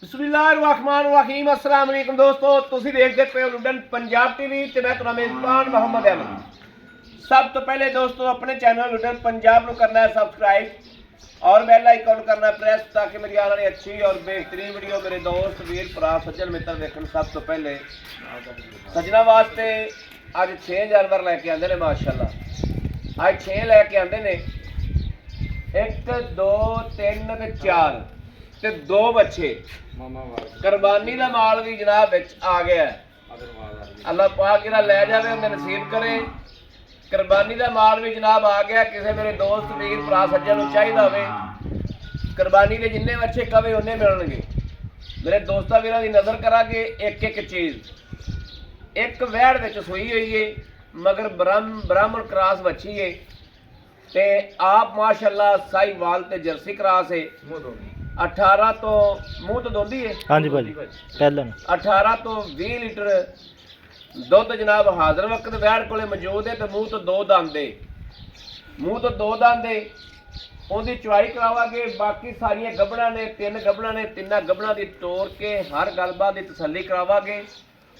बिस्मिल्लाहिर्रहमानिर्रहीम अस्सलाम वालेकुम दोस्तों, तुसी देखते पे हो लुडन पंजाब टीवी ते मैं तुहाडा मेजबान मोहम्मद अहमद। सब तो पहले दोस्तों अपने चैनल लुडन पंजाब को करना है सब्सक्राइब और बेल आइकन करना है प्रेस ताकि मेरी आने वाली अच्छी और बेहतरीन वीडियो मेरे दोस्त वीर भरा सज्जन मित्र देखने। सब तो पहले सजना वास्ते अज 6 जानवर लैके आंदे ने माशाअल्लाह। अज 6 लैके आंदे ने, 1 2 3 ते 4 ते 2 बच्चे। कुर्बानी का माल भी जनाब विच आ गया है। अल्लाह पाक इहदा लै जावे उन्हें नसीब करे। कुर्बानी का माल भी जनाब आ गया। किसी मेरे दोस्त वीर भरा सज्जन नूं चाहिदा होवे कुर्बानी के जिन्ने बच्चे कवे उन्ने मिलणगे। मेरे दोस्तां वीरां दी नज़र करांगे एक एक चीज़। एक वैड़ विच सूई हुई है मगर ब्राह्मण क्रॉस बच्ची है ते आप माशाअल्लाह साहीवाल ते जर्सी क्रॉस है। 18 तो मुँह तो दोंदी है। हाँ जी भाजी पहले 18 तो 20 लीटर दुध जनाब हाजिर वक्त वैड़ कोले मौजूद है। तो मुँह तो 2 दंदे उनकी चुवाई करावांगे। बाकी सारिया गबड़ा ने 3 गबड़ा ने 3 गबड़ा की तोड़ के हर गलबात की तसल्ली करावांगे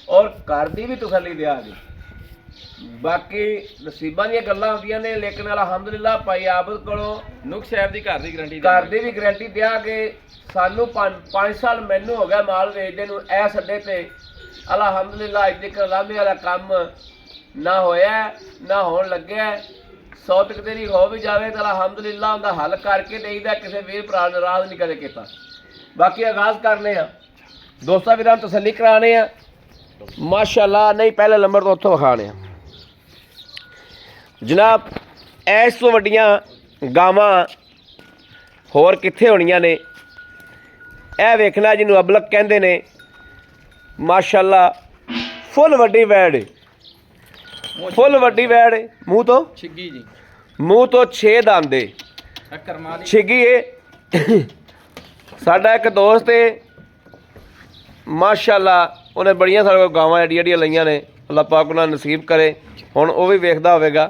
और घर की भी तसल्ली देंगे। बाकी नसीबां दी गल्लां होंदियां ने लेकिन अलहमदुलिल्लाह भाई आबद कोलों नुक्स साहब की घर की भी गारंटी देंगे। सानू 5 साल मैनू हो गया माल वेचदे नूं इस अड्डे ते। अलहमदुलिल्लाह अज तक लामे वाला काम ना होया ना होण लग्या। 100 तक देरी हो भी जाए तो अलहमदुलिल्लाह उनका हल करके देईदा। किसी वीर भरा नाराज नहीं कदे किया। बाकी आगाज़ करने दोस्तां वीरां नूं तसल्ली कराने माशाअल्लाह। नहीं पहले नंबर तो उत्थों विखाने जनाब। इस तो वड्डियां गावां होर कित्थे होणियां ने। यह वेखना जिन्हों अबलक कहंदे ने माशाअल्लाह। फुल वड्डी वैड़ फुल वड्डी वैड़ मूँह तो छिगी जी मूँह तो 6 दंद छिगी है। साडा एक दोस्त है माशाअल्लाह उन्हें बड़ियां सारे गावां एडियां एडियां लईयां ने। अल्लाह पाक उन्हें नसीब करे हुण वो भी वेखदा होवेगा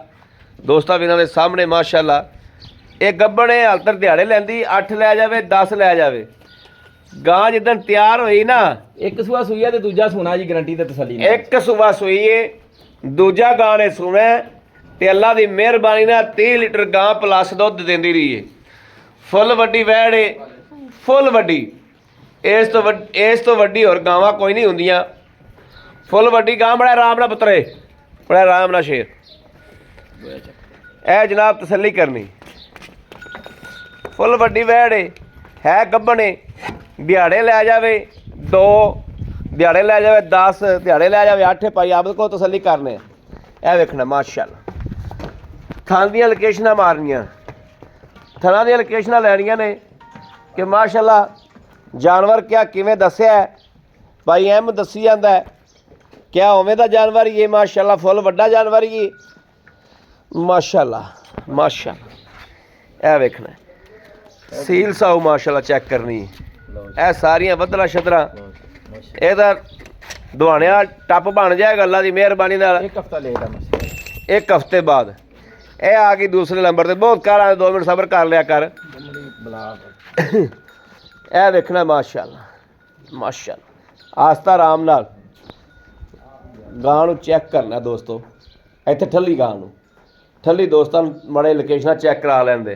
दोस्तां वीरां दे सामने माशाअल्लाह। एक गब्बड़ है हाल तक दिहाड़े लैंदी 8 लै जावे 10 लै जावे। गां जिद्दन तैयार होई ना एक सूआ सूई है ते दूजा सूना जी गारंटी ते तसल्ली। एक सूआ सूई है दूजा गां ने सूना ते अल्लाह दी मेहरबानी नाल 30 लीटर गां प्लस दुध देंदी रही है। फुल वड्डी वैड़ है फुल वड्डी। इस तो वड्डी होर गावां कोई नहीं हुंदियां। फुल वड्डी गां बड़ा आराम नाल पुत्तरे बड़ा आराम नाल शेर ए जनाब तसल्ली करनी। फुल वड्डी वैड़ है गब्बने दिहाड़े लै जावे 2 दिहाड़े लै जावे 10 दिहाड़े लै जावे 8 भाई आबद को तसल्ली करने। ए वेखना माशाअल्लाह। थान दियां लोकेशनां मारनियां थाना दियां लोकेशनां लैनियां ने कि माशाअल्लाह जानवर क्या किवें दस्सिया भाई अहम दसी जाता है क्या उवें दा जानवर ही है। माशाअल्लाह फुल वड्डा जानवर ही माशाअल्लाह माशाअल्लाह। ए वेखना सील साऊ माशाअल्लाह चेक करनी। ए सारियां बदला शदरा एदा दुआने टप बन जाएगा अल्लाह की मेहरबानी नाल। 1 हफ्ता लेट 1 हफ्ते बाद ए आ गई दूसरे नंबर पर। बहुत कर 2 मिनट सबर कर लिया कर। ए वेखना माशाअल्लाह माशाअल्लाह। आस्ता आराम नाल गां नूं चेक करना दोस्तों। इत्थे ठल्ली गां नूं ठल्ली दोस्तों माड़े लोकेशनां चेक करा लेंदे।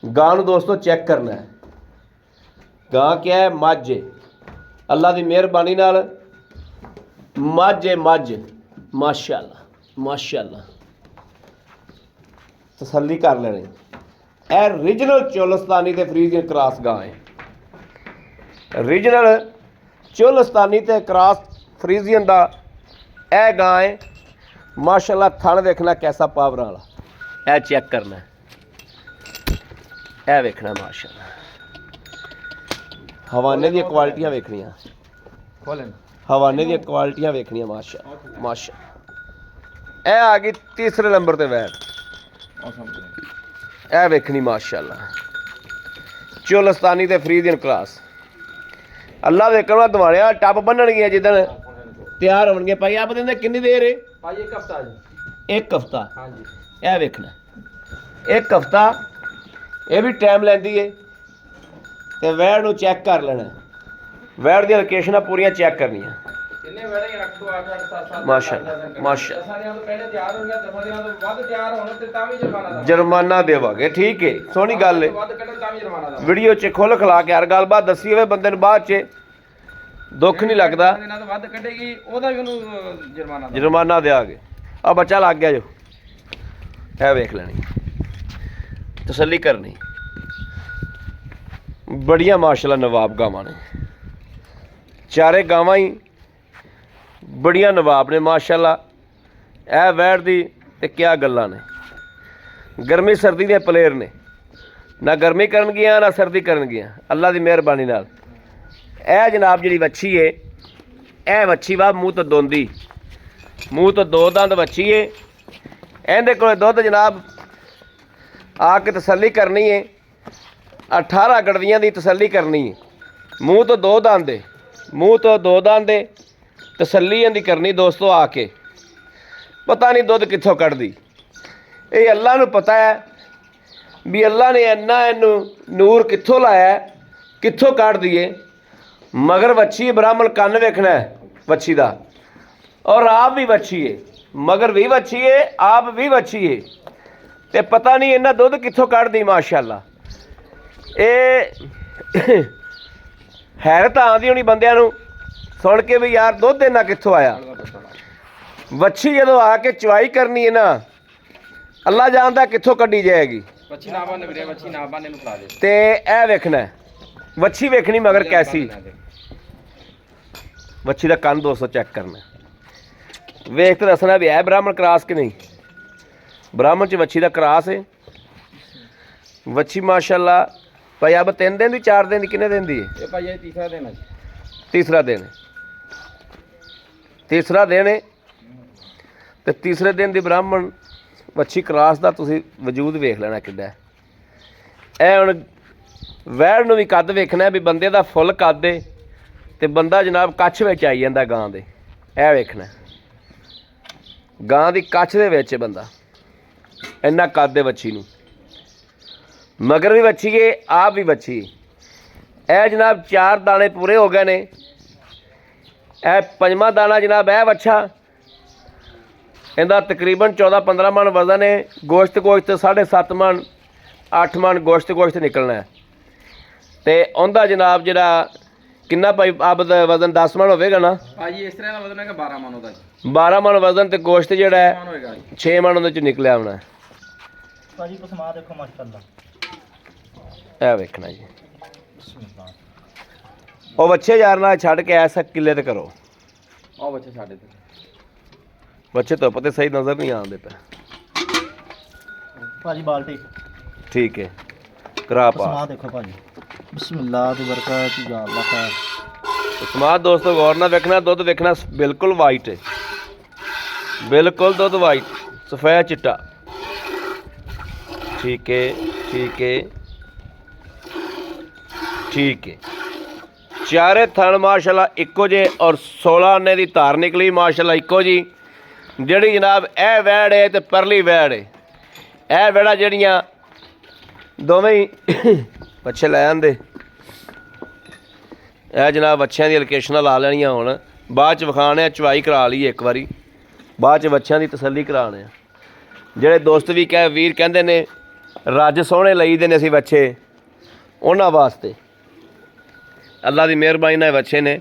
गां नूं दोस्तों चेक करना है। गां क्या है मझ है अल्लाह की मेहरबानी नाल मझ है मझ माशाअल्लाह माशाअल्लाह। तसल्ली कर लेनी। ए रीजनल चोलस्तानी ते फ्रीजियन क्रॉस गां है। रीजनल चोलस्तानी ते क्रॉस फ्रीजियन दा ए गां है माशाअल्लाह। थन देखना कैसा पावर वाला ए चेक करना ए वेखना माशाअल्लाह। हवाने दी क्वालिटियां वेखनियां हवाने दी क्वालिटियां वेखनियां माशाअल्लाह माशाअल्लाह। ए आ गई तीसरे नंबर ते वैड़ ए वेखनी माशाअल्लाह। चोलस्तानी ते फ्रीजियन क्रॉस अल्लाह दे करवा दवाने टप बन्नणगियां जिद्दन तैयार होणगे भाई। आप देंदे कितनी देर है भाई? 1 हफ्ता जी 1 हफ्ता। हाँ जी ए वेखना 1 हफ्ता ये भी टाइम लैंदी है। तो वैड़ नूं चैक कर लेना ਵੈੜ ਦੀਆਂ ਲੋਕੇਸ਼ਨਾਂ ਪੂਰੀਆਂ ਚੈੱਕ ਕਰਨੀਆਂ। ਕਿੰਨੇ ਵੜੇ 8 ਤੋਂ 8 8 7 7 ਮਾਸ਼ਾਅੱਲਾ ਮਾਸ਼ਾਅੱਲਾ। ਦਸਾਂ ਦਿਨਾਂ ਤੋਂ ਪਹਿਲੇ ਤਿਆਰ ਹੋ ਗਿਆ, ਦਸਾਂ ਦਿਨਾਂ ਤੋਂ ਵੱਧ ਤਿਆਰ ਹੋਣ ਤੇ ਤਾਂ ਵੀ ਜੁਰਮਾਨਾ ਦਾ ਜੁਰਮਾਨਾ ਦੇਵਾਂਗੇ। ਠੀਕ ਹੈ, ਸੋਹਣੀ ਗੱਲ ਹੈ। ਵੱਧ ਕੱਢਣ ਤਾਂ ਵੀ ਜੁਰਮਾਨਾ ਦਾ ਵੀਡੀਓ 'ਚ ਖੁੱਲ ਖਲਾ ਕੇ ਹਰ ਗੱਲਬਾਤ ਦੱਸੀ ਹੋਵੇ ਬੰਦੇ ਨੂੰ, ਬਾਅਦ 'ਚ ਦੁੱਖ ਨਹੀਂ ਲੱਗਦਾ। ਦਿਨਾਂ ਤੋਂ ਵੱਧ ਕੱਢੇਗੀ ਉਹਦਾ ਵੀ ਉਹਨੂੰ ਜੁਰਮਾਨਾ ਦਿਆਂਗੇ। ਆ ਬੱਚਾ ਲੱਗ ਗਿਆ ਜੋ, ਇਹ ਵੇਖ ਲੈਣੀ, ਤਸੱਲੀ ਕਰਨੀ। ਬੜੀਆਂ ਮਾਸ਼ਾਅੱਲਾ ਨਵਾਬ ਗਾਵਾਂ ਨੇ, ਚਾਰੇ ਗਾਵਾਂ ਹੀ ਬੜੀਆਂ ਨਵਾਬ ਨੇ ਮਾਸ਼ਾਅੱਲਾ। ਇਹ ਵੈੜ ਦੀ ਤੇ ਕਿਆ ਗੱਲਾਂ ਨੇ। ਗਰਮੀ ਸਰਦੀ ਦੇ ਪਲੇਅਰ ਨੇ, ਨਾ ਗਰਮੀ ਕਰਨਗੀਆਂ ਨਾ ਸਰਦੀ ਕਰਨਗੀਆਂ, ਅੱਲਾ ਦੀ ਮਿਹਰਬਾਨੀ ਨਾਲ। ਇਹ ਜਨਾਬ ਜਿਹੜੀ ਵੱਛੀ ਏ, ਇਹ ਵੱਛੀ ਵਾ ਮੂੰਹ ਤੋਂ ਦੋਂਦੀ, ਮੂੰਹ ਤੋਂ 2 ਦੰਦ ਵੱਛੀ ਏ। ਇਹਦੇ ਕੋਲ ਦੁੱਧ ਜਨਾਬ ਆ ਕੇ ਤਸੱਲੀ ਕਰਨੀ ਏ, 18 ਗੜਵੀਆਂ ਦੀ ਤਸੱਲੀ ਕਰਨੀ ਏ। ਮੂੰਹ ਤੋਂ 2 ਦੰਦ ਏ, ਮੂੰਹ ਤੋਂ 2 ਦੰਦ ਏ, ਤਸੱਲੀ ਇਹਦੀ ਕਰਨੀ ਦੋਸਤੋ। ਆ ਕੇ ਪਤਾ ਨਹੀਂ ਦੁੱਧ ਕਿੱਥੋਂ ਕੱਢਦੀ, ਇਹ ਅੱਲਾ ਨੂੰ ਪਤਾ ਹੈ ਵੀ ਅੱਲਾ ਨੇ ਇੰਨਾ ਇਹਨੂੰ ਨੂਰ ਕਿੱਥੋਂ ਲਾਇਆ, ਕਿੱਥੋਂ ਕੱਢ ਦਈਏ। ਮਗਰ ਵੱਛੀ ਬ੍ਰਾਹਮਣ ਕੰਨ ਵੇਖਣਾ ਵੱਛੀ ਦਾ, ਔਰ ਆਪ ਵੀ ਵੱਛੀ ਏ, ਮਗਰ ਵੀ ਵੱਛੀ ਏ, ਆਪ ਵੀ ਵੱਛੀ ਏ, ਤੇ ਪਤਾ ਨਹੀਂ ਇਹਨਾਂ ਦੁੱਧ ਕਿੱਥੋਂ ਕੱਢਦੀ ਮਾਸ਼ਾਅੱਲਾ। ਇਹ ਹੈਰਤ ਆਉਂਦੀ ਹੋਣੀ ਬੰਦਿਆਂ ਨੂੰ ਸੁਣ ਕੇ ਵੀ ਯਾਰ ਦੁੱਧ ਇਹਨਾਂ ਕਿੱਥੋਂ ਆਇਆ। ਵੱਛੀ ਜਦੋਂ ਆ ਕੇ ਚਵਾਈ ਕਰਨੀ ਹੈ ਨਾ, ਅੱਲਾ ਜਾਣਦਾ ਕਿੱਥੋਂ ਕੱਢੀ ਜਾਏਗੀ। ਵੱਛੀ ਨਾ ਬੰਨ ਵੀਰੇ, ਵੱਛੀ ਨਾ ਬੰਨ ਇਹਨੂੰ ਖਿਲਾ ਦੇ। ਤੇ ਇਹ ਵੇਖਣਾ ਵੱਛੀ ਵੇਖਣੀ ਮਗਰ ਕੈਸੀ। ਵੱਛੀ ਦਾ ਕੰਨ ਦੋਸਤੋ ਚੈੱਕ ਕਰਨਾ, ਵੇਖ ਕੇ ਦੱਸਣਾ ਵੀ ਹੈ ਬ੍ਰਾਹਮਣ ਕਰਾਸ ਕਿ ਨਹੀਂ। ਬ੍ਰਾਹਮਣ 'ਚ ਵੱਛੀ ਦਾ ਕਰਾਸ ਹੈ। ਵੱਛੀ ਮਾਸ਼ਾਅੱਲਾ ਭਾਈ ਅਬ 3 ਦਿਨ ਦੀ 4 ਦਿਨ ਦੀ ਕਿੰਨੇ ਦਿਨ ਦੀ ਹੈ? ਇਹ ਭਾਈ ਇਹ ਤੀਸਰਾ ਦਿਨ ਹੈ ਜੀ। ਤੀਸਰਾ ਦਿਨ ਹੈ, ਤੀਸਰਾ ਦਿਨ ਹੈ। ਤੇ ਤੀਸਰੇ ਦਿਨ ਦੀ ਬ੍ਰਾਹਮਣ ਵੱਛੀ ਕਰਾਸ ਦਾ ਤੁਸੀਂ ਵਜੂਦ ਵੇਖ ਲੈਣਾ ਕਿੱਡਾ। ਇਹ ਹੁਣ ਵੈੜ ਨੂੰ ਵੀ ਕੱਦ ਵੇਖਣਾ ਵੀ ਬੰਦੇ ਦਾ ਫੁੱਲ ਕੱਦ ਏ ਤੇ ਬੰਦਾ ਜਨਾਬ ਕੱਛ ਵਿੱਚ ਆਈ ਜਾਂਦਾ ਗਾਂ ਦੇ। ਇਹ ਵੇਖਣਾ ਗਾਂ ਦੀ ਕੱਛ ਦੇ ਵਿੱਚ ਬੰਦਾ ਇੰਨਾ ਕੱਦ ਦੇ ਵੱਛੀ ਨੂੰ। ਮਗਰ ਵੀ ਵੱਛੀ ਏ, ਆਪ ਵੀ ਵੱਛੀ। ਇਹ ਜਨਾਬ 4 ਦਾਣੇ ਪੂਰੇ ਹੋ ਗਏ ਨੇ। ਇਹ 5ਵਾਂ ਦਾਣਾ ਜਨਾਬ ਇਹ ਵੱਛਾ, ਇਹਦਾ ਤਕਰੀਬਨ 14-15 ਮਣ ਵਜ਼ਨ ਹੈ। ਗੋਸ਼ਤ 7.5 ਮਣ 8 ਮਣ ਗੋਸ਼ਤ ਨਿਕਲਣਾ ਹੈ। ਤੇ ਉਹਦਾ ਜਨਾਬ ਜਿਹੜਾ ਕਿੰਨਾ ਭਾਈ ਆਪ ਦਾ ਵਜ਼ਨ 10 ਮਣ ਹੋਵੇਗਾ ਨਾ ਭਾਜੀ। ਇਸ ਤਰ੍ਹਾਂ ਦਾ ਵਜ਼ਨ ਹੈਗਾ 12 ਮਣ ਉਹਦਾ। 12 ਮਣ ਵਜ਼ਨ ਤੇ ਗੋਸ਼ਤ ਜਿਹੜਾ ਹੈ 6 ਮਣ ਉਹਦੇ ਚ ਨਿਕਲਿਆ ਹੋਣਾ ਭਾਜੀ। ਪਸਮਾ ਦੇਖੋ ਮਾਸ਼ਾਅੱਲਾ, ਇਹ ਵੇਖਣਾ ਜੀ। ਉਹ ਬੱਚੇ ਯਾਰ ਨਾਲ ਛੱਡ ਕੇ ਐਸਾ ਕਿੱਲੇ ਤੇ ਕਰੋ। ਉਹ ਬੱਚੇ ਸਾਡੇ ਤੇ ਬੱਚੇ ਤੋਂ ਪਤਾ ਸਹੀ ਨਜ਼ਰ ਨਹੀਂ ਆਉਂਦੇ ਪਏ ਭਾਜੀ। ਬਾਲਟੀ ਠੀਕ ਹੈ, ਕਰਾ ਪਸਮਾ ਪਾ। ਦੇਖੋ ਭਾਜੀ। ਬਿਸਮਿਲ੍ਲਾਹ ਦੀ ਬਰਕਤ ਜਾਂ ਅੱਲਾਹ ਖੈਰ। ਸਮਾਦ ਦੋਸਤੋ ਗੌਰ ਨਾਲ ਵੇਖਣਾ, ਦੁੱਧ ਵੇਖਣਾ ਬਿਲਕੁਲ ਵਾਈਟ ਹੈ, ਬਿਲਕੁਲ ਦੁੱਧ ਵਾਈਟ ਸਫੈਦ ਚਿੱਟਾ। ਠੀਕ ਹੈ ਠੀਕ ਹੈ ਠੀਕ ਹੈ। ਚਾਰੇ ਥਣ ਮਾਸ਼ਾਅੱਲਾ ਇੱਕੋ ਜੇ ਔਰ 16 ਆਨੇ ਦੀ ਧਾਰ ਨਿਕਲੀ ਮਾਸ਼ਾਅੱਲਾ ਇੱਕੋ ਜੀ। ਜਿਹੜੀ ਜਨਾਬ ਇਹ ਵੈੜ ਹੈ ਤੇ ਪਰਲੀ ਵੈੜ ਹੈ, ਇਹ ਵੈੜਾਂ ਜਿਹੜੀਆਂ ਦੋਵੇਂ ਹੀ ਬੱਚੇ ਲੈ ਆਂਦੇ। ਇਹ ਜਨਾਬ ਬੱਚਿਆਂ ਦੀਆਂ ਲੋਕੇਸ਼ਨਾਂ ਲਾ ਲੈਣੀਆਂ, ਹੁਣ ਬਾਅਦ 'ਚ ਵਿਖਾਣੇ ਆ। ਚਵਾਈ ਕਰਾ ਲਈਏ ਇੱਕ ਵਾਰੀ, ਬਾਅਦ 'ਚ ਬੱਚਿਆਂ ਦੀ ਤਸੱਲੀ ਕਰਾਣੇ ਆ। ਜਿਹੜੇ ਦੋਸਤ ਵੀ ਵੀਰ ਕਹਿੰਦੇ ਨੇ ਰੱਜ ਸੋਹਣੇ ਲਈਦੇ ਨੇ ਅਸੀਂ ਬੱਚੇ, ਉਹਨਾਂ ਵਾਸਤੇ ਅੱਲਾ ਦੀ ਮਿਹਰਬਾਨੀ ਨਾਲ ਬੱਚੇ ਨੇ।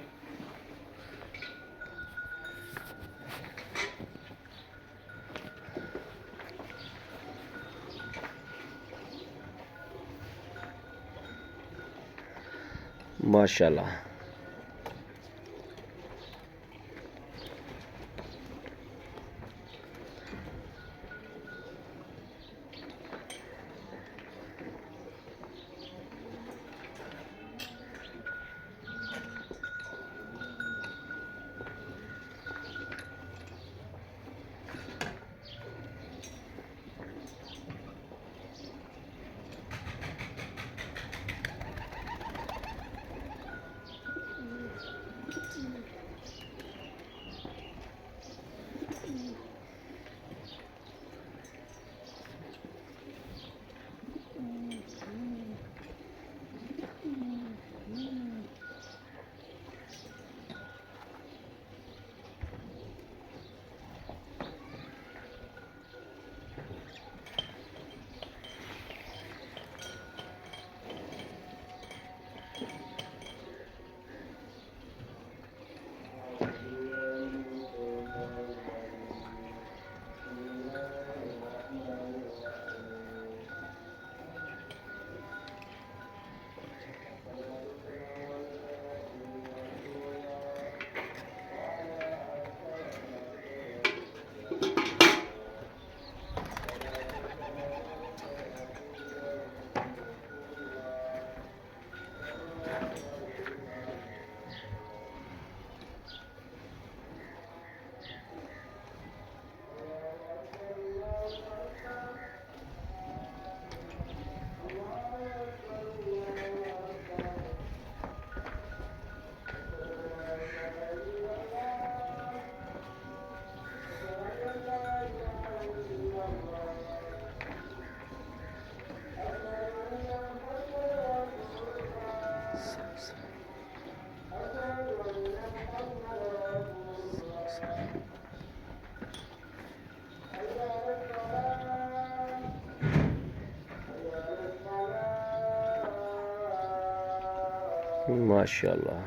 माशाल्लाह माशाल्लाह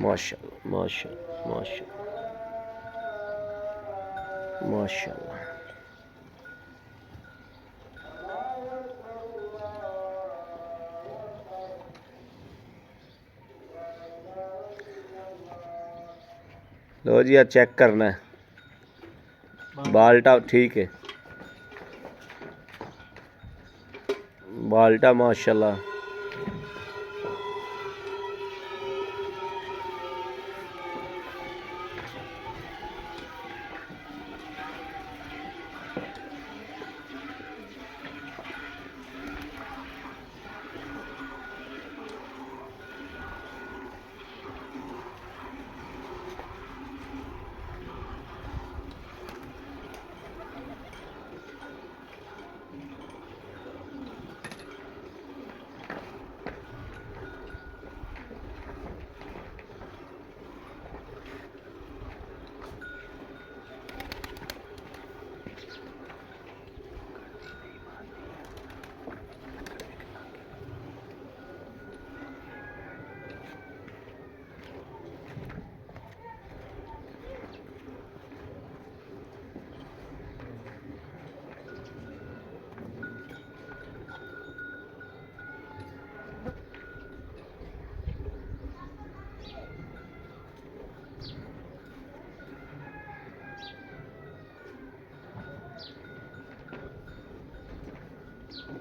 माशाल्लाह माशाल्लाह माशाल्लाह माशाल्लाह। लो जी यार चेक करना है, बाल्टा ठीक है, बाल्टा माशाल्लाह।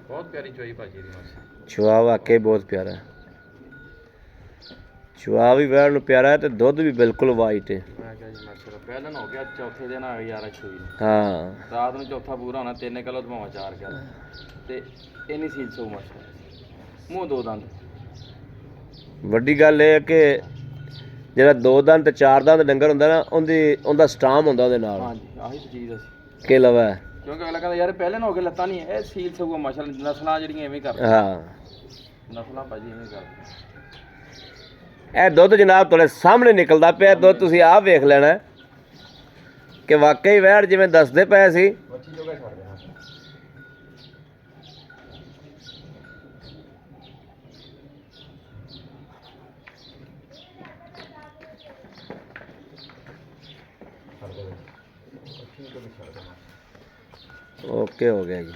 बहुत प्यारी चोई भाजी दी मासी। चुआ वाकई बहुत प्यारा है, चुआ भी वैड़ नूं प्यारा है, तो दुध भी बिल्कुल वाइट है। मैं क्या जी माशाल्लाह पहले हो गया चौथे दिन आ गई यार चोई हाँ रात ਨੂੰ ਚੌਥਾ ਪੂਰਾ ਹੋਣਾ 3 ਕਿਲੋ ਦਵਾਵਾਂ 4 ਕਿਲੋ ਤੇ ਇੰਨੀ ਸੀਲ ਸੋ ਮਾਸ਼ਾਅੱਲਾ ਮੂੰਹ ਦੋ ਦੰਦ। ਵੱਡੀ ਗੱਲ ਇਹ ਹੈ ਕਿ ਜਿਹੜਾ ਦੋ ਦੰਦ ਤੇ ਚਾਰ ਦੰਦ ਡੰਗਰ ਹੁੰਦਾ ਨਾ, ਉਹਦਾ ਸਟਾਮ ਹੁੰਦਾ ਉਹਦੇ ਨਾਲ। ਹਾਂਜੀ ਆਹੀ ਤਾਂ ਚੀਜ਼ ਅਸੀਂ ਕਿ ਲਵਾ ਹੈ। ਕਿਉਂਕਿ ਅਗਲਾ ਕਹਿੰਦਾ ਯਾਰ ਪਹਿਲੇ ਨਾ ਹੋ ਕੇ ਲੱਤਾਂ ਨਹੀਂ ਇਹ ਸੀਲ ਸਗੋਂ ਮਾਸ਼ਾਅੱਲਾ ਨਸਲਾਂ ਜਿਹੜੀਆਂ ਐਵੇਂ ਕਰਦੀਆਂ ਹਾਂ ਨਸਲਾਂ ਭਾਜੀ ਐਵੇਂ ਕਰਦੀਆਂ। ਇਹ ਦੁੱਧ ਜਨਾਬ ਤੁਹਾਡੇ ਸਾਹਮਣੇ ਨਿਕਲਦਾ ਪਿਆ ਦੁੱਧ, ਤੁਸੀਂ ਆਪ ਵੇਖ ਲੈਣਾ ਕਿ ਵਾਕਈ ਵੈੜ ਜਿਵੇਂ ਦੱਸਦੇ ਪਏ ਸੀ। ਬੱਚੀ ਜੋਗਾ ਛੱਡ ਦੇਣਾ। ओके हो गया जी,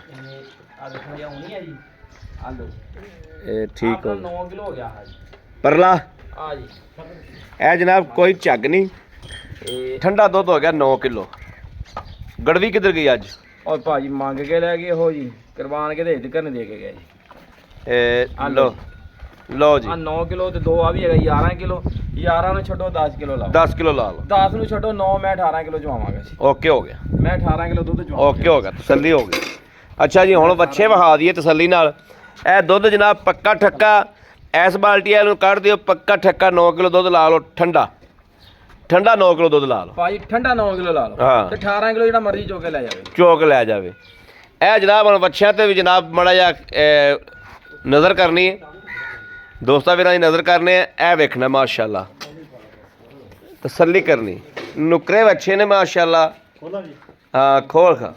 ਆ ਦੇਖੋ ਇਹ ਹੁਣੀ ਹੈ ਜੀ ਆ ਲੋ ये ठीक हो 9 ਕਿਲੋ ਹੋ ਗਿਆ ਹਾਂ ਜੀ परला। ਆ ਜੀ ਇਹ ਜਨਾਬ ਕੋਈ ਝੱਗ ਨਹੀਂ, ਇਹ ਠੰਡਾ ਦੁੱਧ ਹੋ ਗਿਆ 9 ਕਿਲੋ। ਗੜਵੀ ਕਿੱਧਰ ਗਈ ਅੱਜ? ਔਰ ਭਾਜੀ ਮੰਗ ਕੇ ਲੈ ਗਏ ਉਹ ਜੀ ਕੁਰਬਾਨ ਕੇ ਦੇ ਕਰਨ ਦੇ ਕੇ ਗਏ ਜੀ। ਇਹ ਲੋ ਲੋ ਜੀ ਆ 9 ਕਿਲੋ ਤੇ 2 ਆ ਵੀ ਹੈਗਾ 11 ਕਿਲੋ। 11 ਨੂੰ ਛੱਡੋ 10 ਕਿਲੋ ਲਾਓ। 10 ਕਿਲੋ ਲਾ ਲਓ। 10 ਨੂੰ ਛੱਡੋ 9 ਮੈਂ 18 ਕਿਲੋ ਚਵਾਵਾਂਗਾ ਜੀ। ਓਕੇ ਹੋ ਗਿਆ, ਮੈਂ 18 ਕਿਲੋ ਦੁੱਧ ਚਵਾਵਾਂਗਾ। ਓਕੇ ਹੋ ਗਿਆ, ਤਸੱਲੀ ਹੋ ਗਈ। ਅੱਛਾ ਜੀ ਹੁਣ ਵੱਛੇ ਵਹਾ ਦਈਏ ਤਸੱਲੀ ਨਾਲ। ਇਹ ਦੁੱਧ ਜਨਾਬ ਪੱਕਾ ਠੱਕਾ, ਇਸ ਬਾਲਟੀ ਵਾਲ ਨੂੰ ਕੱਢ ਦਿਓ, ਪੱਕਾ ਠੱਕਾ 9 ਕਿਲੋ ਦੁੱਧ ਲਾ ਲਓ। ਠੰਡਾ ਠੰਡਾ 9 ਕਿਲੋ ਦੁੱਧ ਲਾ ਲਓ ਭਾਜੀ ਠੰਡਾ 9 ਕਿਲੋ ਲਾ ਲਓ ਹਾਂ। ਤੇ 18 ਕਿਲੋ ਜਿਹੜਾ ਮਰਜ਼ੀ ਚੋ ਕੇ ਲੈ ਜਾਵੇ। ਚੋਕ ਲੈ ਜਾਵੇ। ਇਹ ਜਨਾਬ ਹੁਣ ਵੱਛਿਆਂ ਤੇ ਵੀ ਜਨਾਬ ਮਾੜਾ ਜਿਹਾ ਨਜ਼ਰ ਕਰਨੀ ਹੈ, ਦੋਸਤਾਂ ਵੀਰਾਂ ਦੀ ਨਜ਼ਰ ਕਰਨੇ ਹੈ। ਇਹ ਵੇਖਣਾ ਮਾਸ਼ਾਅੱਲਾ, ਤਸੱਲੀ ਕਰਨੀ। ਨੁਕਰੇ ਵੱਛੇ ਨੇ ਮਾਸ਼ਾਅੱਲਾ। ਹਾਂ ਖੋਲ ਖਾ,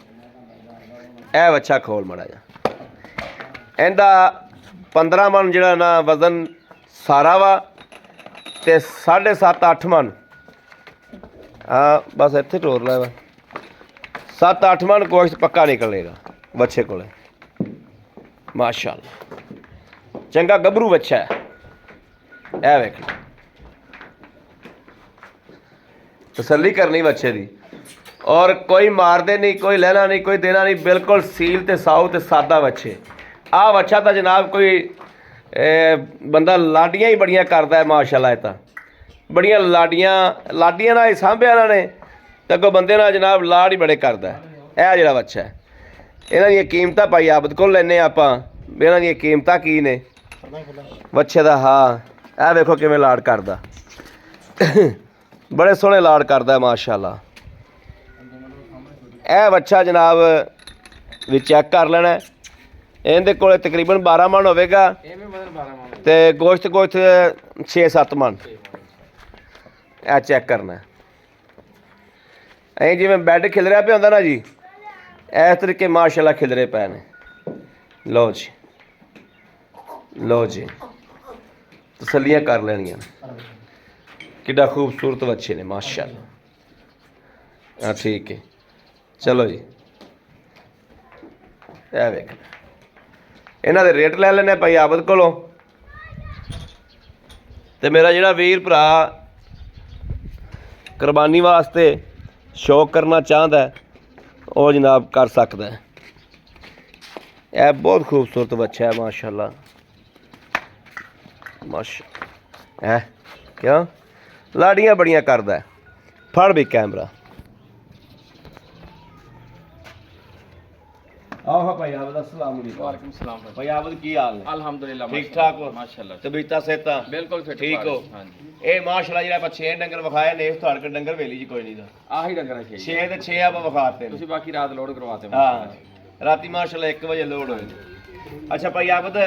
ਇਹ ਵੱਛਾ ਖੋਲ ਮਾੜਾ ਜਿਹਾ। ਇਹਦਾ 15 ਮਣ ਜਿਹੜਾ ਨਾ ਵਜ਼ਨ ਸਾਰਾ ਵਾ ਤੇ 7.5 8 ਮਣ। ਹਾਂ ਬਸ ਇੱਥੇ ਟੋਰ ਲੈ ਵਾ। 7-8 ਮਣ ਗੋਸ਼ਤ ਪੱਕਾ ਨਿਕਲੇਗਾ ਬੱਚੇ ਕੋਲੇ ਮਾਸ਼ਾਅੱਲਾ। ਚੰਗਾ ਗੱਭਰੂ ਬੱਚਾ ਹੈ। ਇਹ ਵੇਖਣਾ, ਤਸੱਲੀ ਕਰਨੀ ਬੱਚੇ ਦੀ। ਔਰ ਕੋਈ ਮਾਰਦੇ ਨਹੀਂ, ਕੋਈ ਲੈਣਾ ਨਹੀਂ, ਕੋਈ ਦੇਣਾ ਨਹੀਂ, ਬਿਲਕੁਲ ਸੀਲ ਤੇ ਸਾਊ ਤੇ ਸਾਦਾ ਬੱਚੇ। ਆਹ ਬੱਚਾ ਤਾਂ ਜਨਾਬ ਕੋਈ ਬੰਦਾ ਲਾਡੀਆਂ ਹੀ ਬੜੀਆਂ ਕਰਦਾ ਹੈ ਮਾਸ਼ਾਅੱਲਾ। ਇਹ ਤਾਂ ਬੜੀਆਂ ਲਾਡੀਆਂ ਨਾਲ ਹੀ ਸਾਂਭਿਆ ਇਹਨਾਂ ਨੇ, ਤੇ ਅੱਗੋਂ ਬੰਦੇ ਨਾਲ ਜਨਾਬ ਲਾੜ ਹੀ ਬੜੇ ਕਰਦਾ। ਇਹ ਜਿਹੜਾ ਬੱਚਾ ਹੈ, ਇਹਨਾਂ ਦੀਆਂ ਕੀਮਤਾਂ ਭਾਈ ਆਬਦ ਕੋਲ ਲੈਂਦੇ ਆਪਾਂ ਵੀ ਇਹਨਾਂ ਦੀਆਂ ਕੀਮਤਾਂ ਕੀ ਨੇ ਬੱਚੇ ਦਾ। ਹਾਂ ਇਹ ਵੇਖੋ ਕਿਵੇਂ ਲਾੜ ਕਰਦਾ, ਬੜੇ ਸੋਹਣੇ ਲਾੜ ਕਰਦਾ ਮਾਸ਼ਾਅੱਲਾ। ਇਹ ਬੱਚਾ ਜਨਾਬ ਵੀ ਚੈੱਕ ਕਰ ਲੈਣਾ। ਇਹਦੇ ਕੋਲ ਤਕਰੀਬਨ 12 ਮਣ ਹੋਵੇਗਾ ਐਵੇਂ ਵਜ਼ਨ 12 ਮਣ ਤੇ ਗੋਸ਼ਤ 6-7 ਮਣ। ਇਹ ਚੈੱਕ ਕਰਨਾ। ਐਂ ਜਿਵੇਂ ਬੈੱਡ ਖਿਲਰਿਆ ਪਿਆ ਹੁੰਦਾ ਨਾ ਜੀ, ਇਸ ਤਰੀਕੇ ਮਾਸ਼ਾਅੱਲਾ ਖਿਲਰੇ ਪਏ ਨੇ। ਲਓ ਜੀ ਲਓ ਜੀ ਤਸੱਲੀਆਂ ਕਰ ਲੈਣੀਆਂ ਕਿੱਡਾ ਖੂਬਸੂਰਤ ਬੱਚੇ ਨੇ ਮਾਸ਼ਾਅੱਲਾ ਹਾਂ ਠੀਕ ਹੈ ਚਲੋ ਜੀ ਇਹ ਵੇਖ ਇਹਨਾਂ ਦੇ ਰੇਟ ਲੈ ਲੈਣੇ ਭਾਈ ਆਬਦ ਕੋਲੋਂ ਤੇ ਮੇਰਾ ਜਿਹੜਾ ਵੀਰ ਭਰਾ ਕੁਰਬਾਨੀ ਵਾਸਤੇ ਸ਼ੌਕ ਕਰਨਾ ਚਾਹੁੰਦਾ ਉਹ ਜਨਾਬ ਕਰ ਸਕਦਾ ਹੈ ਇਹ ਬਹੁਤ ਖੂਬਸੂਰਤ ਬੱਚਾ ਹੈ ਮਾਸ਼ਾਅੱਲਾ ਮਾਸ਼ਾ ਹੈ ਕਿਉਂ ਲਾੜੀਆਂ ਬੜੀਆਂ ਕਰਦਾ ਹੈ ਫੜ ਵੀ ਕੈਮਰਾ ਆਹ ਭਾਈ ਆਬਦ अस्सलाम वालेकुम वालेकुम सलाम भाई आबद की हाल है अल्हम्दुलिल्लाह ठीक ठाक हो माशाल्लाह तबीयतां सेहतां बिल्कुल फिट ठीक हो हां जी ਇਹ ਮਾਸ਼ਾਅੱਲਾ ਜਿਹੜਾ ਆਪਾਂ 6 ਡੰਗਰ ਵਿਖਾਏ ਨੇ ਇਸ ਤੁਹਾਡੇ ਕੋਲ ਡੰਗਰ ਵੇਲੀ ਜੀ ਕੋਈ ਨਹੀਂ ਦਾ ਆਹੀ ਡੰਗਰ ਹੈ 6 ਤੇ 6 ਆਪਾਂ ਵਿਖਾਤੇ ਨੇ ਤੁਸੀਂ ਬਾਕੀ ਰਾਤ ਲੋਡ ਕਰਵਾਤੇ ਹਾਂ ਰਾਤੀ ਮਾਸ਼ਾਅੱਲਾ 1 ਵਜੇ ਲੋਡ ਹੋਏ ਅੱਛਾ ਭਾਈ ਆਬਦ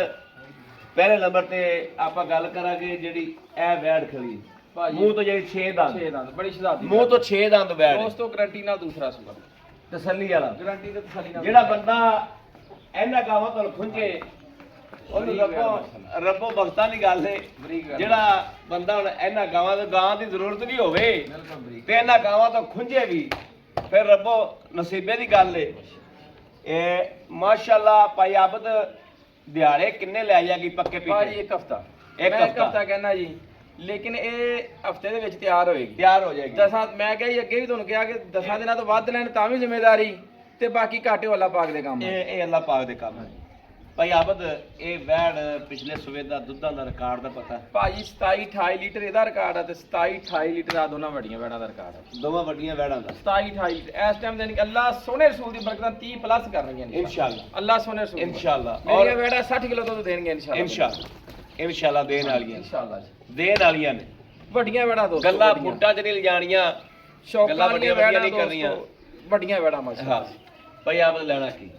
ਪਹਿਲੇ ਨੰਬਰ ਤੇ ਆਪਾਂ ਗੱਲ ਕਰਾਂਗੇ ਜਿਹੜੀ ਇਹ ਵੈੜ ਖੜੀ ਮੂੰਹ ਤੋਂ ਜਿਹੜੀ 6 ਦੰਦ ਬੜੀ ਸ਼ਹਾਦਤ ਮੂੰਹ ਤੋਂ 6 ਦੰਦ ਵੈੜ ਦੋਸਤੋ ਗਾਰੰਟੀ ਨਾਲ ਦੂਸਰਾ ਸੂਆ ਤਸੱਲੀ ਵਾਲਾ ਗਾਰੰਟੀ ਤੇ ਤਸੱਲੀ ਨਾਲ ਜਿਹੜਾ ਬੰਦਾ ਇਹਨਾਂ ਗਾਵਾਂ ਤੋਂ ਖੁੰਝੇ ਉਹਨੂੰ ਰੱਬੋ ਬਖਤਾਂ ਦੀ ਗੱਲ ਹੈ ਜਿਹੜਾ ਬੰਦਾ ਹੁਣ ਇਹਨਾਂ ਗਾਵਾਂ ਤੋਂ ਗਾਂ ਦੀ ਜ਼ਰੂਰਤ ਵੀ ਹੋਵੇ ਤੇ ਇਹਨਾਂ ਗਾਵਾਂ ਤੋਂ ਖੁੰਝੇ ਵੀ ਫਿਰ ਰੱਬੋ ਨਸੀਬੇ ਦੀ ਗੱਲ ਹੈ ਇਹ ਮਾਸ਼ਾਅੱਲਾ ਭਾਈ ਆਬਦ ਦਿਹਾੜੇ ਕਿੰਨੇ ਲੈ ਜਾਗੀ ਪੱਕੇ ਭਾਜੀ ਪੀਕੇ ਇੱਕ ਹਫਤਾ ਇੱਕ ਹਫ਼ਤਾ ਕਹਿਣਾ ਜੀ ਲੇਕਿਨ ਇਹ ਹਫਤੇ ਦੇ ਵਿੱਚ ਤਿਆਰ ਹੋਏਗੀ ਤਿਆਰ ਹੋ ਜਾਏਗੀ ਦਸਾਂ ਮੈਂ ਕਿਹਾ ਜੀ ਅੱਗੇ ਵੀ ਤੁਹਾਨੂੰ ਕਿਹਾ ਕਿ 10 ਦਿਨਾਂ ਤੋਂ ਵੱਧ ਲੈਣ ਤਾਂ ਵੀ ਜ਼ਿੰਮੇਵਾਰੀ ਤੇ ਬਾਕੀ ਘਾਟੇ ਵਾਲਾ ਪਾਕ ਦੇ ਕੰਮ ਇਹ ਅੱਲਾਹ ਪਾਕ ਦੇ ਕੰਮ ਹੈ ਭਾਈ ਆਬਦ ਇਹ ਵੈੜ ਪਿਛਲੇ ਸੂਬੇ ਦਾ ਦੁੱਧਾਂ ਦਾ ਰਿਕਾਰਡ ਦਾ ਪਤਾ ਭਾਜੀ 27 28 ਲੀਟਰ ਇਹਦਾ ਰਿਕਾਰਡ ਆ ਤੇ 27 28 ਲੀਟਰ ਆ ਦੋਨਾਂ ਵੱਡੀਆਂ ਵੈੜਾਂ ਦਾ ਰਿਕਾਰਡ ਆ ਦੋਵਾਂ ਵੱਡੀਆਂ ਵੈੜਾਂ ਦਾ 27 28 ਲੀਟਰ ਇਸ ਟਾਈਮ ਦੇ ਅੱਲਾਹ ਸੋਹਣੇ ਰਸੂਲ ਦੀ ਬਰਕਤਾਂ 30 ਪਲੱਸ ਕਰ ਰਹੀਆਂ ਨੇ ਇਨਸ਼ਾਅੱਲਾ ਅੱਲਾਹ ਸੋਹਣੇ ਰਸੂਲ ਇਨਸ਼ਾਅੱਲਾ ਮੇਰੀਆਂ ਵੈੜਾਂ 60 ਕਿਲੋ ਦੁੱਧ ਦੇਣਗੀਆਂ ਇਨਸ਼ਾਅੱਲਾ ਦੇਣ ਵਾਲੀਆਂ ਇਨਸ਼ਾਅੱਲਾ ਦੇਣ ਵਾਲੀਆਂ ਨੇ ਵੱਡੀਆਂ ਵੈੜਾਂ ਦੋਸਤੋ ਗੱਲਾਂ ਫੁੱਟਾਂ 'ਚ ਨਹੀਂ ਲਿਜਾਣੀਆਂ ਸ਼ੌਕਾਂ ਵੱਡੀਆਂ ਵੈੜਾਂ ਨਹੀਂ ਕਰਨੀਆਂ ਵੱਡੀਆਂ ਵੈੜਾਂ ਮਾਸ਼ਾਅੱਲਾ ਹਾਂ ਭਾਈ ਆਪ ਲੈਣਾ ਕੀ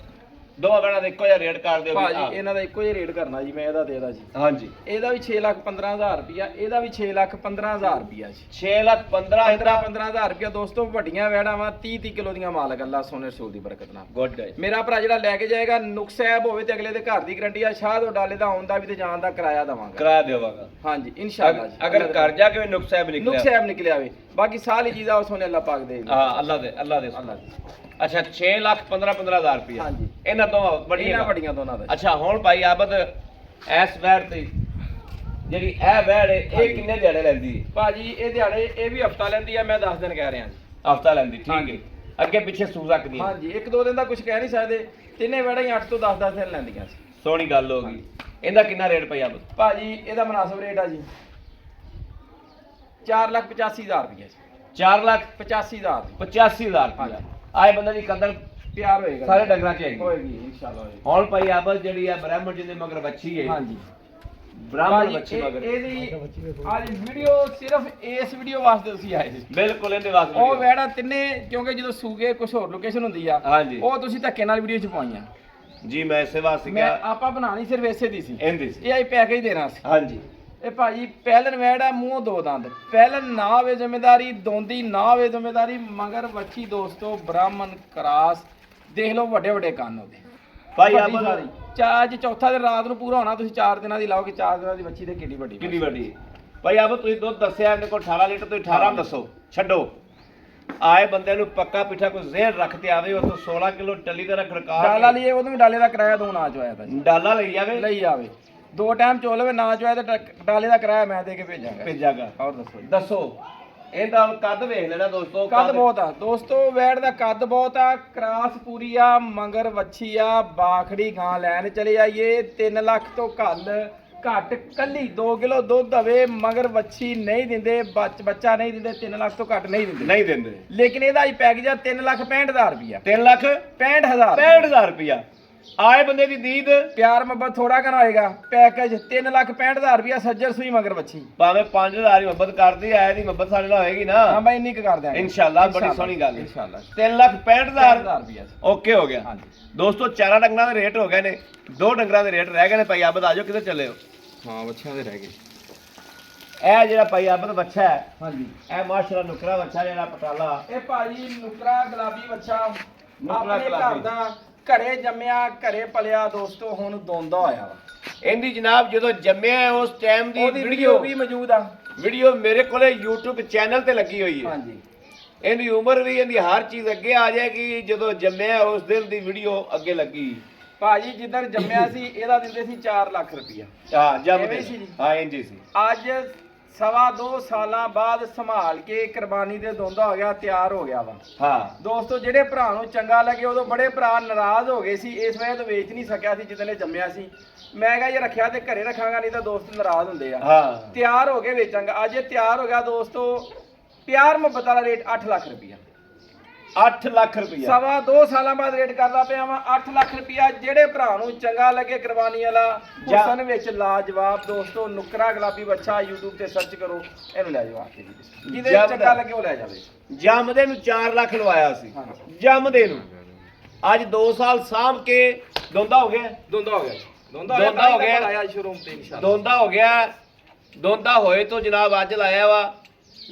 ਦੋਵਾਂ ਵੈੜਾਂ ਦਾ ਇੱਕੋ ਜਿਹਾ ਰੇਟ ਕਰ ਦਿਓ ਭਾਜੀ ਇਹਨਾਂ ਦਾ ਇੱਕੋ ਜਿਹਾ ਰੇਟ ਕਰਨਾ ਜੀ ਮੈਂ ਇਹਦਾ ਦੇਦਾ ਜੀ ਹਾਂਜੀ ਇਹਦਾ ਵੀ 6,15,000 ਰੁਪਿਆ ਇਹਦਾ ਵੀ 6,15,000 ਰੁਪਿਆ ਜੀ 6,15,000 15,000 ਰੁਪਿਆ ਦੋਸਤੋ ਵੱਡੀਆਂ ਵੈੜਾਂ ਵਾ 30 ਕਿਲੋ ਦੀਆਂ ਮਾਲਕ ਅੱਲਾ ਸੋਨੇ ਰਸੂਲ ਦੀ ਬਰਕਤ ਨਾਲ ਗੁੱਡ ਹੈ ਮੇਰਾ ਭਰਾ ਜਿਹੜਾ ਲੈ ਕੇ ਜਾਏਗਾ ਨੁਕਸੈਬ ਹੋਵੇ ਤੇ ਅਗਲੇ ਦੇ ਘਰ ਦੀ ਗਰੰਟੀ ਆ ਸ਼ਾਹਦ ਡਾਲੇ ਦਾ ਆਉਣ ਦਾ ਵੀ ਤੇ ਜਾਣ ਦਾ ਕਿਰਾਇਆ ਦਵਾਂਗਾ ਕਰਾ ਦੇਵਾਂਗਾ ਹਾਂਜੀ ਇਨਸ਼ਾਅੱਲਾ ਜੀ ਅਗਰ ਘਰ ਜਾ ਕੇ ਨੁਕਸੈਬ ਨਿਕਲਿਆ ਨੁਕਸੈਬ ਨਿਕਲਿਆ ਵੇ ਬਾਕੀ ਸਾਰੀ ਚੀਜ਼ਾਂ ਉਸ ਸੋਨੇ ਅੱਲਾ ਪਾਕ ਦੇ ਹਾਂ ਅੱਲਾ ਦੇ ਅੱਲਾ ਦੀ ਅੱਛਾ 6,15,000 ਰੁਪਏ ਹਾਂਜੀ ਇਹਨਾਂ ਤੋਂ ਵੱਡੀਆਂ ਦੋਨਾਂ ਦਾ ਅੱਛਾ ਹੁਣ ਭਾਈ ਆਬਦ ਐਸ ਵੈੜ ਤੇ ਜਿਹੜੀ ਇਹ ਵੈੜ ਹੈ ਇਹ ਕਿੰਨੇ ਦਿਹਾੜੇ ਲੈਂਦੀ ਹੈ ਭਾਜੀ ਇਹ ਦਿਹਾੜੇ ਇਹ ਵੀ ਹਫਤਾ ਲੈਂਦੀ ਆ ਮੈਂ 10 ਦਿਨ ਕਹਿ ਰਿਹਾ ਜੀ ਹਫਤਾ ਲੈਂਦੀ ਠੀਕ ਹੈ ਅੱਗੇ ਪਿੱਛੇ ਸੂ ਸਕਦੀ ਹੈ ਹਾਂਜੀ 1-2 ਦਿਨ ਦਾ ਕੁਝ ਕਹਿ ਨਹੀਂ ਸਕਦੇ ਤਿੰਨੇ ਵੈੜਾਂ ਹੀ 8 ਤੋਂ 10 ਦਿਨ ਲੈਂਦੀਆਂ ਸੀ ਸੋਹਣੀ ਗੱਲ ਹੋ ਗਈ ਇਹਦਾ ਕਿੰਨਾ ਰੇਟ ਪਈ ਆਬਦ ਭਾਜੀ ਇਹਦਾ ਮੁਨਾਸਬ ਰੇਟ ਆ ਜੀ 4,85,000 ਰੁਪਏ 4,85,000 4,85,000 ਰੁਪਏ ਆਏ ਬੰਦੇ ਦੀ ਕਦਰ ਪਿਆਰ ਹੋਏਗਾ ਸਾਰੇ ਡੰਗਰਾਂ ਚ ਹੈਗੀ ਹੋਏਗੀ ਇਨਸ਼ਾਅੱਲਾ ਹੁਣ ਭਾਈ ਆਬਦ ਜਿਹੜੀ ਆ ਬ੍ਰਾਹਮਣ ਜੀ ਦੇ ਮਗਰ ਬੱਚੀ ਹੈ ਹਾਂਜੀ ਬ੍ਰਾਹਮਣ ਬੱਚੀ ਮਗਰ ਇਹਦੀ ਅੱਜ ਵੀਡੀਓ ਸਿਰਫ ਇਸ ਵੀਡੀਓ ਵਾਸਤੇ ਤੁਸੀਂ ਆਏ ਸੀ ਬਿਲਕੁਲ ਇਹਦੇ ਵਾਸਤੇ ਉਹ ਵੈੜਾਂ ਤਿੰਨੇ ਕਿਉਂਕਿ ਜਦੋਂ ਸੂਗੇ ਕੁਝ ਹੋਰ ਲੋਕੇਸ਼ਨ ਹੁੰਦੀ ਆ ਹਾਂਜੀ ਉਹ ਤੁਸੀਂ ਧੱਕੇ ਨਾਲ ਵੀਡੀਓ ਚ ਪਾਈਆਂ ਜੀ ਮੈਂ ਇਸੇ ਵਾਸਤੇ ਮੈਂ ਕਿਹਾ ਆਪਾਂ ਬਣਾਣੀ ਸਿਰਫ ਇਸੇ ਦੀ ਸੀ ਇਹਦੀ ਸੀ ਇਹ ਆਈ ਪੈਕੇਜ ਦੇਣਾ ਸੀ ਹਾਂਜੀ ਇਹ ਭਾਜੀ ਪਹਿਲਨ ਵੈੜਾ ਮੂੰਹ ਦੋ ਦੰਦ ਪਹਿਲਨ ਨਾ ਹੋਵੇ ਜ਼ਿੰਮੇਦਾਰੀ ਦੋਂਦੀ ਨਾ ਹੋਵੇ ਜ਼ਿੰਮੇਦਾਰੀ ਮਗਰ ਬੱਚੀ ਦੋਸਤੋ ਬ੍ਰਾਹਮਣ ਕਰਾਸ ਦੇਖ ਲਓ ਵੱਡੇ ਵੱਡੇ ਕੰਨ ਉਹਦੇ ਭਾਈ ਆਬਦ ਅੱਜ ਚੌਥਾ ਦਿਨ ਰਾਤ ਨੂੰ ਪੂਰਾ ਹੋਣਾ ਤੁਸੀਂ 4 ਦਿਨਾਂ ਦੀ ਲਾਓ ਕਿ 4 ਦਿਨਾਂ ਦੀ ਬੱਚੀ ਤੇ ਕਿੰਨੀ ਵੱਡੀ ਕਿੰਨੀ ਵੱਡੀ ਭਾਈ ਆਬਦ ਤੁਸੀਂ ਦੁੱਧ ਦੱਸਿਆ ਇਹਦੇ ਕੋਲ 18 ਲੀਟਰ ਤੁਸੀਂ 18 ਦੱਸੋ ਛੱਡੋ ਆਏ ਬੰਦੇ ਨੂੰ ਪੱਕਾ ਪਿੱਠਾ ਕੋਈ ਜ਼ਹਿਰ ਰੱਖ ਤੇ ਆਵੇ ਉਹ ਤੋਂ 16 ਕਿਲੋ ਟੱਲੀ ਦਾ ਰਖੜਕਾ ਡਾਲਾ ਲਈਏ ਉਹਨੂੰ ਵੀ ਡਾਲੇ ਦਾ ਕਿਰਾਇਆ ਦੋ ਨਾ ਚੁਆਇਆ ਤਾਂ ਡਾਲਾ ਲਈ ਜਾਵੇ ਲਈ ਆਵੇ 2 ਟਾਈਮ ਚੋ ਲਵੇ ਨਾ ਚੁਆਇਆ ਤੇ ਡਾਲੇ ਦਾ ਕਿਰਾਇਆ ਮੈਂ ਦੇ ਕੇ ਭੇਜਾਂਗਾ ਹੋਰ ਦੱਸੋ ਜੀ ਦੱਸੋ ਇਹਦਾ ਕੱਦ ਵੇਖ ਲੈਣਾ ਦੋਸਤੋ ਕੱਦ ਬਹੁਤ ਆ ਦੋਸਤੋ ਵੈੜ ਦਾ ਕੱਦ ਬਹੁਤ ਆ ਕਰਾਸ ਪੂਰੀ ਆ ਮਗਰ ਵੱਛੀ ਆ ਬਾਖੜੀ ਗਾਂ ਲੈਣ ਚਲੇ ਆਈਏ 3 ਲੱਖ ਤੋਂ ਘੱਟ ਕੱਲੀ 2 ਕਿਲੋ ਦੁੱਧ ਹਵੇ ਮਗਰ ਵੱਛੀ ਨਹੀਂ ਦਿੰਦੇ ਬੱਚਾ ਨਹੀਂ ਦਿੰਦੇ 3 ਲੱਖ ਤੋਂ ਘੱਟ ਨਹੀਂ ਦਿੰਦੇ ਲੇਕਿਨ ਇਹਦਾ ਹੀ ਪੈਕੇਜ ਆ 3,65,000 ਰੁਪਿਆ 3,65,000 ਰੁਪਿਆ ਆਏ ਬੰਦੇ ਦੀ ਦੀਦ ਪਿਆਰ ਮੁਹੱਬਤ ਥੋੜਾ ਕਰਨਾ ਹੋਏਗਾ ਪੈਕੇਜ 3,65,000 ਰੁਪਿਆ ਸੱਜਰ ਸੂਈ ਮਗਰ ਵੱਛੀ ਭਾਵੇਂ 5,000 ਦੀ ਮੁਹੱਬਤ ਕਰਦੀ ਆਏ ਦੀ ਮੁਹੱਬਤ ਸਾਡੇ ਨਾਲ ਹੋਏਗੀ ਨਾ ਹਾਂ ਬਾਈ ਇੰਨੀ ਕੁ ਕਰ ਦਿਆਂਗੇ ਇਨਸ਼ਾਅੱਲਾ ਬੜੀ ਸੋਹਣੀ ਗੱਲ ਹੈ ਇਨਸ਼ਾਅੱਲਾ 3,65,000 ਰੁਪਿਆ ਓਕੇ ਹੋ ਗਿਆ ਹਾਂਜੀ ਦੋਸਤੋ 4 ਡੰਗਰਾਂ ਦੇ ਰੇਟ ਹੋ ਗਏ ਨੇ 2 ਡੰਗਰਾਂ ਦੇ ਰੇਟ ਰਹਿ ਗਏ ਨੇ ਭਾਈ ਆਬਦ ਆਜੋ ਕਿੱਧਰ ਚੱਲੇ ਹੋ ਹਾਂ ਬੱਚਿਆਂ ਦੇ ਰਹਿ ਗਏ ਇਹ ਜਿਹੜਾ ਭਾਈ ਆਬਦ ਬੱਚਾ ਹੈ ਹਾਂਜੀ ਇਹ ਮਾਸ਼ਾਅੱਲਾ ਨੁਕਰਾ ਬੱਚਾ ਜਿਹੜਾ ਪਟਾਲਾ ਇਹ ਭਾਜੀ ਨੁਕਰਾ ਗੁਲਾਬੀ ਬੱਚਾ ਨੁਕਰਾ ਆਪਣੇ ਘਰ ਗੁਲਾਬੀ। ਦਾ ਘਰੇ ਜੰਮਿਆ ਘਰੇ ਪਲਿਆ ਦੋਸਤੋ ਹੁਣ ਦੋਂਦਾ ਹੋਇਆ ਵਾ ਇਹਦੀ ਜਨਾਬ ਜਦੋਂ ਜੰਮਿਆ ਉਸ ਟਾਈਮ ਦੀ ਉਹਦੀ ਵੀਡੀਓ ਵੀ ਮੌਜੂਦ ਆ। ਵੀਡੀਓ ਮੇਰੇ ਕੋਲੇ YouTube ਚੈਨਲ ਤੇ ਲੱਗੀ ਹੋਈ ਹੈ। ਹਾਂਜੀ ਇਹਦੀ ਉਮਰ ਵੀ ਇਹਦੀ ਹਰ ਚੀਜ਼ ਅੱਗੇ ਆ ਜਾਏਗੀ। ਜਦੋਂ ਜੰਮਿਆ ਉਸ ਦਿਨ ਦੀ ਵੀਡੀਓ ਅੱਗੇ ਲੱਗੀ। ਭਾਜੀ ਜਿੱਦਣ ਜੰਮਿਆ ਸੀ ਇਹਦਾ ਦਿੰਦੇ ਸੀ 4 ਲੱਖ ਰੁਪਇਆ। ਹਾਂ ਜੰਮ ਐਵੇਂ ਸੀ ਜੀ। ਹਾਂ ਇੰਜ ਹੀ ਸੀ। ਅੱਜ 2.5 ਸਾਲਾਂ ਬਾਅਦ ਸੰਭਾਲ ਕੇ ਕੁਰਬਾਨੀ ਦੇ ਦੋਂਦਾ ਹੋ ਗਿਆ, ਤਿਆਰ ਹੋ ਗਿਆ ਵਾ। ਹਾਂ ਦੋਸਤੋ ਜਿਹੜੇ ਭਰਾ ਨੂੰ ਚੰਗਾ ਲੱਗੇ, ਉਦੋਂ ਬੜੇ ਭਰਾ ਨਾਰਾਜ਼ ਹੋ ਗਏ ਸੀ, ਇਸ ਵਜ੍ਹਾ ਤੋਂ ਵੇਚ ਨਹੀਂ ਸਕਿਆ ਸੀ ਜਦੋਂ ਇਹ ਜੰਮਿਆ ਸੀ। ਮੈਂ ਕਿਹਾ ਜੇ ਰੱਖਿਆ ਤੇ ਘਰੇ ਰੱਖਾਂਗਾ, ਨਹੀਂ ਤਾਂ ਦੋਸਤ ਨਾਰਾਜ਼ ਹੁੰਦੇ ਆ। ਹਾਂ ਤਿਆਰ ਹੋ ਕੇ ਵੇਚਾਂਗਾ। ਅੱਜ ਇਹ ਤਿਆਰ ਹੋ ਗਿਆ ਦੋਸਤੋ। ਪਿਆਰ ਮੁਹੱਬਤ ਵਾਲਾ ਰੇਟ 8 ਲੱਖ ਰੁਪਇਆ। 8 ਲੱਖ ਰੁਪਇਆ 2.5 ਸਾਲਾਂ ਬਾਅਦ ਰੇਟ ਕਰਦਾ ਪਿਆ ਵਾ 8 ਲੱਖ ਰੁਪਇਆ। ਜਿਹੜੇ ਭਰਾ ਨੂੰ ਚੰਗਾ ਲੱਗੇ ਕੁਰਬਾਨੀ ਵਾਲਾ, ਹੁਸਨ ਵਿੱਚ ਲਾਜਵਾਬ ਦੋਸਤੋ, ਨੁਕਰਾ ਗੁਲਾਬੀ ਬੱਚਾ YouTube ਤੇ ਸਰਚ ਕਰੋ, ਇਹਨੂੰ ਲੈ ਜਾਓ ਆ ਕੇ ਜੀ। ਜਿਹਦੇ ਚੰਗਾ ਲੱਗੇ ਉਹ ਲੈ ਜਾਵੇ। ਜੰਮਦੇ ਨੂੰ 4 ਲੱਖ ਲਵਾਇਆ ਸੀ। ਹਾਂ। ਜੰਮਦੇ ਨੂੰ ਅੱਜ 2 ਸਾਲ ਸਾਂਭ ਕੇ ਦੋਂਦਾ ਹੋ ਗਿਆ। ਦੋਂਦਾ ਹੋ ਗਿਆ। ਦੋਂਦਾ ਹੋ ਗਿਆ। ਲਾਇਆ ਸ਼ੋਰੂਮ ਤੇ ਇਨਸ਼ਾਅੱਲਾ। ਦੋਂਦਾ ਹੋ ਗਿਆ। ਦੋਂਦਾ ਹੋਏ ਤੋਂ ਜਨਾਬ ਅੱਜ ਲਾਇਆ ਵਾ,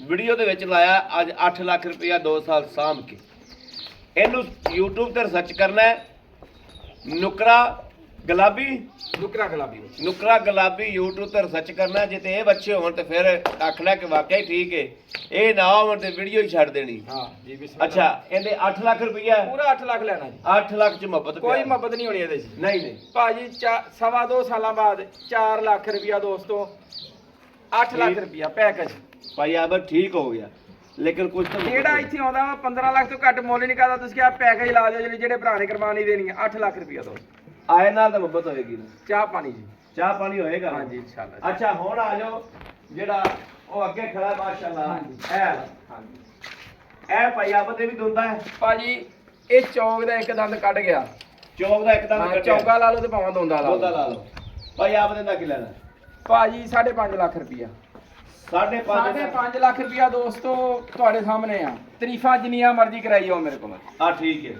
ਵੀਡੀਓ ਦੇ ਵਿੱਚ ਲਾਇਆ ਅੱਜ 8 ਲੱਖ ਰੁਪਇਆ 2 ਸਾਲ ਸਾਂਭ ਕੇ। ਇਹਨੂੰ YouTube ਤੇ ਸਰਚ ਕਰਨਾ ਹੈ, ਨੁਕਰਾ ਗੁਲਾਬੀ। ਨੁਕਰਾ ਗੁਲਾਬੀ ਬੱਚਾ। ਨੁਕਰਾ ਗੁਲਾਬੀ YouTube ਤੇ ਸਰਚ ਕਰਨਾ। ਜੇ ਤੇ ਇਹ ਬੱਚੇ ਹੋਣ ਤੇ ਫਿਰ ਆਖਣਾ ਕਿ ਵਾਕਿਆ ਹੀ ਠੀਕ ਹੈ, ਇਹ ਨਾ ਹੋਣ ਤੇ ਵੀਡੀਓ ਹੀ ਛੱਡ ਦੇਣੀ। ਹਾਂ ਜੀ ਬਿਸਮਿਲ੍ਲਾ। ਅੱਛਾ ਇਹਦੇ 8 ਲੱਖ ਰੁਪਇਆ ਪੂਰਾ 8 ਲੱਖ ਲੈਣਾ ਜੀ। 8 ਲੱਖ ਚ ਮੁਹੱਬਤ ਕੋਈ ਪਿਆਰ। ਮੁਹੱਬਤ ਨਹੀਂ ਹੋਣੀ ਇਹਦੇ 'ਚ। ਨਹੀਂ ਨਹੀਂ ਭਾਜੀ 2.5 ਸਾਲਾਂ ਬਾਅਦ 4 ਲੱਖ ਰੁਪਇਆ ਦੋਸਤੋ, 8 ਲੱਖ ਰੁਪਇਆ ਪੈਕੇਜ। ਭਾਈ ਆਬਰ ਠੀਕ ਹੋ ਗਿਆ, ਲੇਕਿਨ ਕੁਝ ਤਾਂ ਜਿਹੜਾ ਇੱਥੇ ਆਉਂਦਾ ਵਾ 15 ਲੱਖ ਤੋਂ ਘੱਟ ਮੁੱਲ ਨਹੀਂ ਕਰਦਾ। ਤੁਸੀਂ ਕਿਹਾ ਪੈਕੇਜ ਲਾ ਦਿਓ ਜਿਹੜੇ ਭਰਾ ਨੇ ਕੁਰਬਾਨੀ ਦੇਣੀ ਹੈ। 8 ਲੱਖ ਰੁਪਇਆ ਦੋ। ਆਏ ਨਾਲ ਤਾਂ ਮੁਹੱਬਤ ਹੋਏਗੀ ਨਾ। ਚਾਹ ਪਾਣੀ ਜੀ। ਚਾਹ ਪਾਣੀ ਹੋਏਗਾ ਨਾ? ਹਾਂਜੀ ਇਨਸ਼ਾਅੱਲਾ। ਅੱਛਾ ਹੁਣ ਆ ਜਾਓ ਜਿਹੜਾ ਉਹ ਅੱਗੇ ਖੜਾ ਮਾਸ਼ਾਅੱਲਾ ਹਾਂਜੀ। ਇਹ ਇਹ ਭਾਈ ਆਬਰ ਦੇ ਵੀ ਦੋਂਦਾ ਹੈ। ਭਾਜੀ ਇਹ ਚੌਕ ਦਾ ਇੱਕ ਦੰਦ ਕੱਢ ਗਿਆ। ਚੌਕ ਦਾ ਇੱਕਦਮ ਹਾਂ, ਚੌਕਾ ਲਾ ਲਓ ਤੇ ਭਾਵੇਂ ਦੋਂਦਾ ਲਾ ਦੋਂਦਾ ਲਓ। ਲਾ ਲਓ। ਭਾਈ ਆਬਰ ਦਾ ਕੀ ਲੈਣਾ? ਭਾਜੀ 5.5 ਲੱਖ ਰੁਪਇਆ। 5.5 ਲੱਖ ਰੁਪਇਆ ਦੋਸਤੋ ਤੁਹਾਡੇ ਸਾਹਮਣੇ ਆ। ਤਰੀਫਾਂ ਜਿੰਨੀਆਂ ਮਰਜ਼ੀ ਕਰਾਈ ਜਾਓ ਮੇਰੇ ਕੋਲ। ਆ ਠੀਕ ਹੈ।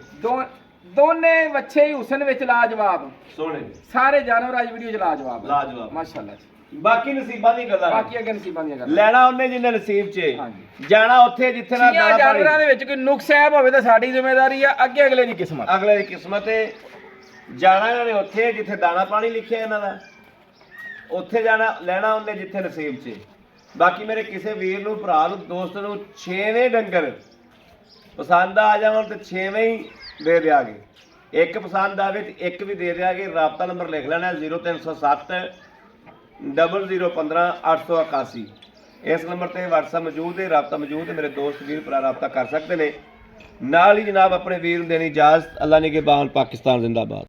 ਦੋਨੇ ਵੱਛੇ ਹੀ ਹੁਸਨ ਵਿੱਚ ਲਾਜਵਾਬ, ਸੋਹਣੇ ਸਾਰੇ ਜਾਨਵਰ ਅੱਜ ਵੀਡੀਓ ਚ ਲਾਜਵਾਬ। ਲਾਜਵਾਬ ਮਾਸ਼ਾਅੱਲਾ ਜੀ। ਬਾਕੀ ਨਸੀਬਾਂ ਦੀ ਗੱਲਾਂ। ਬਾਕੀ ਅੱਗੇ ਨਸੀਬਾਂ ਦੀਆਂ ਗੱਲਾਂ। ਲੈਣਾ ਉਹਨੇ ਜਿੰਨੇ ਨਸੀਬ 'ਚ ਹਾਂਜੀ। ਜਾਣਾ ਉੱਥੇ ਜਿੱਥੇ ਨਾ ਛੀਆਂ ਜਾਨਵਰਾਂ ਦੇ ਵਿੱਚ ਕੋਈ ਨੁਕਸ ਐਬ ਹੋਵੇ ਤਾਂ ਸਾਡੀ ਜ਼ਿੰਮੇਵਾਰੀ ਆ, ਅੱਗੇ ਅਗਲੇ ਦੀ ਕਿਸਮਤ। ਅਗਲੇ ਦੀ ਕਿਸਮਤ ਹੈ। ਜਾਣਾ ਇਹਨਾਂ ਨੇ ਉੱਥੇ ਜਿੱਥੇ ਦਾਣਾ ਪਾਣੀ ਲਿਖਿਆ ਇਹਨਾਂ ਦਾ, ਉੱਥੇ ਜਾਣਾ। ਲੈਣਾ ਉਹਨੇ ਜਿੱਥੇ ਨਸੀਬ 'ਚ। ਬਾਕੀ ਮੇਰੇ ਕਿਸੇ ਵੀਰ ਨੂੰ, ਭਰਾ ਨੂੰ, ਦੋਸਤ ਨੂੰ 6ਵੇਂ ਡੰਗਰ ਪਸੰਦ ਆ ਜਾਵਣ ਤੇ 6ਵੇਂ ਹੀ ਦੇ ਦਿਆਂਗੇ। ਇੱਕ ਪਸੰਦ ਆਵੇ ਤੇ ਇੱਕ ਵੀ ਦੇ ਦਿਆਂਗੇ। ਰਾਬਤਾ ਨੰਬਰ ਲਿਖ ਲੈਣਾ 0307 0015 881। ਇਸ ਨੰਬਰ ਤੇ WhatsApp ਮੌਜੂਦ ਹੈ, ਰਾਬਤਾ ਮੌਜੂਦ ਹੈ। ਮੇਰੇ ਦੋਸਤ ਵੀਰ ਭਰਾ ਰਾਬਤਾ ਕਰ ਸਕਦੇ ਨੇ। ਨਾਲ ਹੀ ਜਨਾਬ ਆਪਣੇ ਵੀਰ ਨੂੰ ਦੇਣੀ ਇਜਾਜ਼ਤ। ਅੱਲਾ ਨੇ ਕੇ ਬਾਨ ਪਾਕਿਸਤਾਨ ਜ਼ਿੰਦਾਬਾਦ।